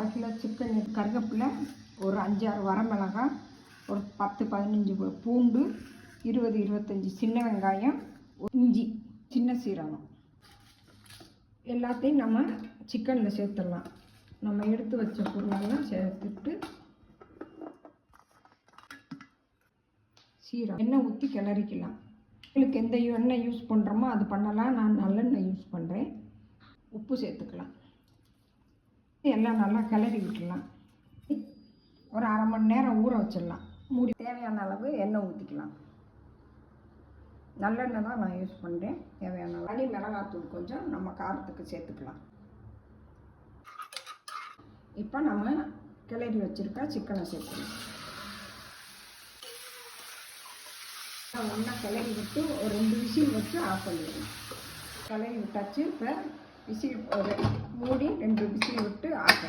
1/2 kilo chicken, கருவேப்பிலை, ஒரு 5-6 வரமிளகாய், ஒரு 10-15 பூண்டு, 20-25 சின்ன வெங்காயம், இஞ்சி, சின்ன சீரகம் எல்லாத்தையும் நம்ம சிக்கனில் சேர்த்துடலாம். நம்ம எடுத்து வச்ச பொருளெல்லாம் சேர்த்துட்டு சீரகம், எண்ணெய் ஊற்றி கிளறிக்கலாம். உங்களுக்கு எந்த எண்ணெய் யூஸ் பண்ணுறோமோ அது பண்ணலாம். நான் நல்லெண்ணெய் யூஸ் பண்ணுறேன். உப்பு சேர்த்துக்கலாம். எல்லாம் நல்லா கிளறி விட்டுடலாம். ஒரு 1/2 மணி நேரம் ஊற வச்சிடலாம். மூடி தேவையான அளவு எண்ணெய் ஊற்றிக்கலாம். நல்லெண்ணெய் தான் நான் யூஸ் பண்ணுறேன். தேவையான அளவு மிளகாத்தூள் கொஞ்சம் நம்ம காரத்துக்கு சேர்த்துக்கலாம். இப்போ நம்ம கிளறி வச்சுருக்க சிக்கனை சேர்த்துக்கலாம். ஒன்றா கிளறி விட்டு ஒரு 2 விசில் வச்சு ஆஃப் பண்ணிடலாம். கிளறி விட்டாச்சு. இப்போ விசில் மூடி 2 விசில் விட்டு ஆஃப் பண்ணி